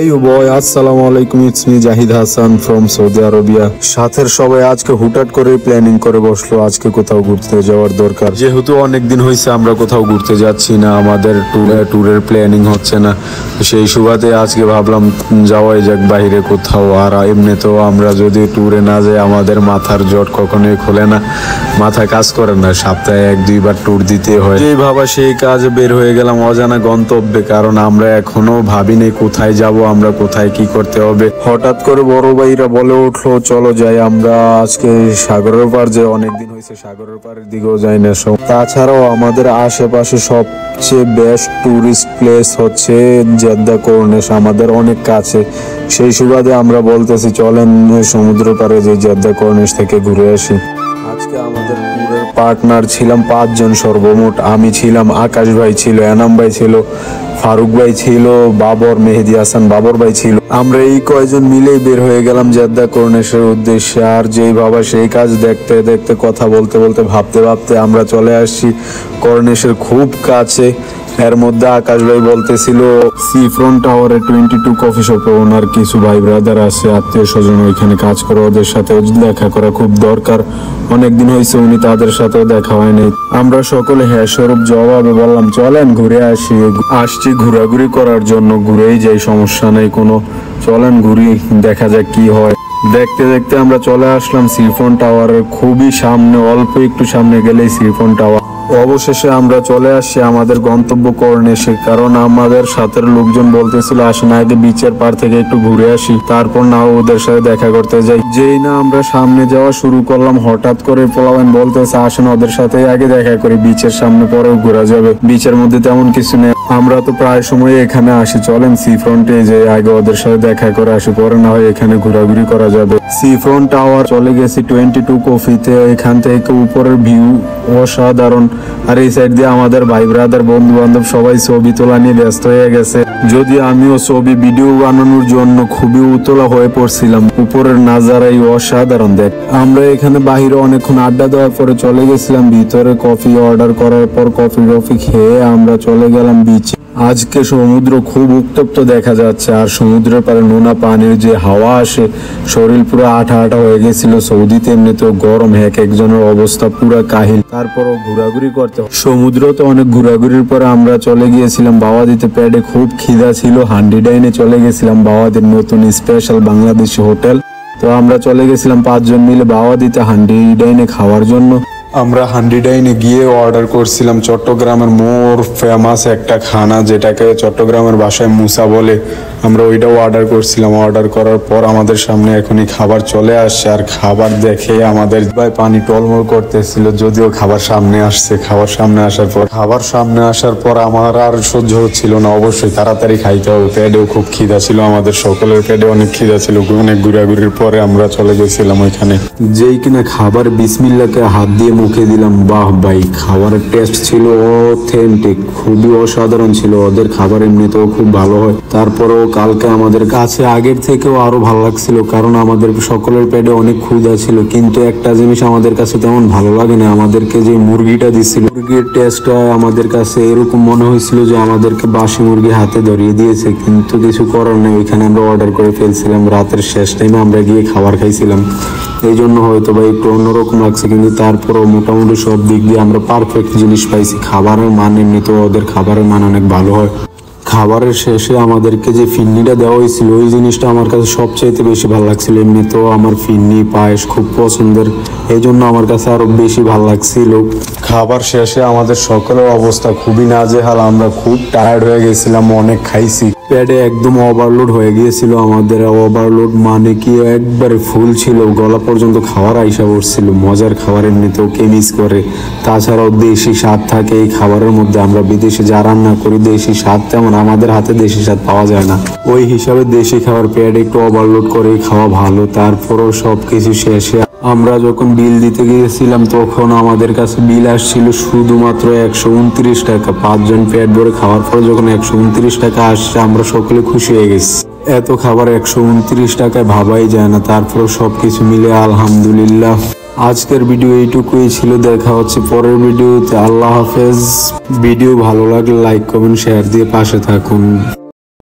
হেই boy, আসসালামু আলাইকুম। It's me Zahid Hasan from Saudi Arabia. সাথের সবাই আজকে হুটহাট করে প্ল্যানিং করে বসলো আজকে কোথাও ঘুরতে যাওয়ার দরকার, যেহেতু অনেকদিন হয়েছে আমরা কোথাও ঘুরতে যাচ্ছি না, আমাদের ট্যুরের প্ল্যানিং হচ্ছে না। সেই সুবাদে আজকে ভাবলাম যাওয়াই যাক বাইরে কোথাও। আর এমনিতেও আমরা যদি ট্যুরে না যাই আমাদের মাথার জট কখনোই খোলে না, মাথা কাজ করে না, সপ্তাহে 1-2 বার ট্যুর দিতে হয়। যেই ভাবা সেই কাজে বের হয়ে গেলাম অজানা গন্তব্যে, কারণ আমরা এখনো ভাবিনি কোথায় যাব, আমরা কোথায় কি করতে হবে। হঠাৎ করে বড় ভাইরা বলে উঠলো চলো যাই আমরা আজকে সাগরের পার, যে অনেকদিন হয়েছে সাগরের পাড়ের দিকেও যাই না। তাছাড়াও আমাদের আশেপাশে সবচেয়ে বেস্ট টুরিস্ট প্লেস হচ্ছে জেদ্দা কর্নিশ, আমাদের অনেক কাছে। সেই সুবাদে আমরা বলতেছি চলেন সমুদ্র পাড়ে যে জেদ্দা কর্নিশ থেকে ঘুরে আসি। আজকে আমাদের ট্যুরের পার্টনার ছিলাম 5 জন সর্বমোট। আমি ছিলাম, আকাশ ভাই ছিল, এনাম ভাই ছিল, ফারুক ভাই ছিল, বাবর, মেহেদি হাসান বাবর ভাই ছিল। আমরা এই কয়জন মিলেই বের হয়ে গেলাম জেদ্দা কর্নিশের উদ্দেশ্যে। আর যেই ভাবা সেই কাজ, দেখতে দেখতে কথা বলতে বলতে ভাবতে ভাবতে আমরা চলে আসছি কর্নিশের খুব কাছে। এর মধ্যে আকাশ ভাই বলতেছিল সি ফ্রন্ট টাওয়ারে 22 কফি শপে ওনার কিছু ভাই ব্রাদার আছে, আত্মীয় স্বজন ওইখানে কাজ করে, ওদের সাথে দেখা করা খুব দরকার। অনেকদিন হয়েছে উনি তাদের সাথেও দেখা হয়নি। আমরা সকলে হ্যাঁ স্বরূপ জবাবে বললাম চলেন ঘুরে আসছি ঘোরাঘুরি করার জন্য, ঘুরেই যাই, সমস্যা নেই কোনো, চলেন ঘুরি, দেখা যাক কি হয়। দেখতে দেখতে আমরা চলে আসলাম সি ফ্রন্ট টাওয়ারের খুবই সামনে, অল্প একটু সামনে গেলেই সি ফ্রন্ট টাওয়ার। অবশেষে আমরা চলে আসছি আমাদের গন্তব্য কর্নিশে, কারণ আমাদের সাথের লোকজন বলতেছিল আসেন আগে বিচের পার থেকে একটু ঘুরে আসি, তারপর না ওদের সাথে দেখা করতে যাই। যেই না আমরা সামনে যাওয়া শুরু করলাম, হঠাৎ করে পোলাবেন বলতেছে আসেন ওদের সাথে আগে দেখা করি, বিচের সামনে পরেও ঘোরা যাবে, বিচের মধ্যে তেমন কিছু নেই। আমরা তো প্রায় সময় এখানে আসি, চলেন সি ফ্রন্টে যে আগে ওদের সাথে দেখা করে আসি, পরে না হয় এখানে ঘোরাঘুরি করা যাবে। সি ফ্রন্ট টাওয়ার চলে গেছি 22 কফিতে। এখান থেকে উপরের ভিউ অসাধারণ। আর এই সাইড দিয়ে আমাদের ভাই ব্রাদার বন্ধু বান্ধব সবাই ছবি তোলা নিয়ে ব্যস্ত হয়ে গেছে, যদি আমিও ছবি ভিডিও বানানোর জন্য খুবই উতলা হয়ে পড়ছিলাম। উপরের নাজারাই অসাধারণ। দেখ আমরা এখানে বাহিরে অনেকক্ষণ আড্ডা দেওয়ার পরে চলে গেছিলাম ভিতরে, কফি অর্ডার করার পর কফি খেয়ে আমরা চলে গেলাম বিচে। আজকে সমুদ্র খুব উত্তপ্ত দেখা যাচ্ছে, আর সমুদ্রের পারে নোনা পানির যে হাওয়া আসে, শরীর পুরো আঠা আঠা হয়ে গেছিল। সৌদিতে এমনিতেও গরম, এক একজনের অবস্থা পুরো কাহিল, তারপরও ঘোরাঘুরি করতে। সমুদ্রতে অনেক ঘোরাঘুরির পরে আমরা চলে গিয়েছিলাম বাওয়াদিতে। প্যাডে খুব খিদা ছিল, হান্ডি ডাইনে চলে গেছিলাম, বাওয়াদির নতুন স্পেশাল বাংলাদেশি হোটেল। তো আমরা চলে গেছিলাম 5 জন মিলে বাওয়াদিতে হান্ডি ডাইনে খাওয়ার জন্য। আমরা হান্ডি ডাইনে গিয়ে অর্ডার করছিলাম চট্টগ্রামের মোর ফেমাস একটা খানা, যেটাকে চট্টগ্রামের ভাষায় মুসা বলে। আমরা ওইটাও অর্ডার করছিলাম। অর্ডার করার পর আমাদের সামনে এখনই খাবার চলে আসছে, আর খাবার দেখে আমাদের ভাই পানি টলমল করতেছিল, যদিও খাবার সামনে আসছে। খাবার সামনে আসার পর আমার আর সহ্য হচ্ছিল না, অবশ্যই তাড়াতাড়ি খাইতে হবে। পেটেও খুব খিদা ছিল, আমাদের সকলের পেটে অনেক খিদা ছিল। অনেক ঘোরাঘুরির পরে আমরা চলে গেছিলাম ওইখানে, যেই কিনা খাবার বিসমিল্লাহকে হাত দিয়ে মুখে দিলাম। বাহ ভাই, খাবারের টেস্ট ছিল অথেন্টিক, খুবই অসাধারণ ছিল। ওদের খাবার এমনিতেও খুব ভালো হয়। তারপরেও কালকে আমাদের কাছে আগের থেকেও আরো ভালো লাগছিল, কারণ আমাদের সকলের পেটে অনেক ক্ষুধা ছিল। কিন্তু একটা জিনিস আমাদের কাছে তেমন ভালো লাগে না, আমাদেরকে যে মুরগিটা দিছিল, মুরগির টেস্টটা আমাদের কাছে এরকম মনে হয়েছিল যে আমাদেরকে বাসি মুরগি হাতে ধরিয়ে দিয়েছে। কিন্তু কিছু করার নেই, ওইখানে আমরা অর্ডার করে ফেলছিলাম। রাতের শেষ টাইমে আমরা গিয়ে খাবার খাইছিলাম, এই জন্য হয়তো বা একটু অন্যরকম লাগছে। কিন্তু তারপরও মোটামুটি সব দিক দিয়ে আমরা পারফেক্ট জিনিস পাইছি। খাবারের মান এমনিতেও ওদের খাবারের মান অনেক ভালো হয়। খাবারের শেষে আমাদেরকে যে ফিন্নিটা দেওয়া হয়েছিল, ওই জিনিসটা আমার কাছে সবচাইতে বেশি ভালো লাগছিল। এমনিতেও আমার ফিন্নি পায়েস খুব পছন্দের, এই জন্য আমার কাছে আরো বেশি ভালো লাগছিল। খাবার শেষে আমাদের সকলের অবস্থা খুবই নাজেহাল, আমরা খুব টায়ার্ড হয়ে গেছিলাম, অনেক খাইছি। পেটে একদম ওভারলোড হয়ে গিয়েছিল আমাদের। ওভারলোড মানে কি একবারে ফুল ছিল, গলা পর্যন্ত খাবার আইসা পড়ছিল। মজার খাবার এমনিতেও কে মিস করে। তাছাড়াও দেশি স্বাদ থাকে এই খাবারের মধ্যে। আমরা বিদেশে যা রান্না করি দেশি স্বাদ তেমন আমাদের হাতে দেশি স্বাদ পাওয়া যায় না। ওই হিসাবে দেশি খাবার পেট একটু ওভারলোড করে খাওয়া ভালো। তারপরও সবকিছু শেষে আমরা যখন বিল দিতে গিয়েছিলাম তখন আমাদের কাছে বিল আসছিল শুধুমাত্র 129 টাকা। 5 জন পেট ভরে খাওয়ার পর যখন 129 টাকা আসছে, আমরা সকলে খুশি হয়ে গেছি। এত খাবার 129 টাকায় ভাবাই যায় না। তারপর সবকিছু মিলে আলহামদুলিল্লাহ। আজকের ভিডিও এইটুকুই ছিল, দেখা হচ্ছে পরের ভিডিওতে। আল্লাহ হাফেজ। ভিডিও ভালো লাগলে লাইক কমেন্ট শেয়ার দিয়ে পাশে থাকুন।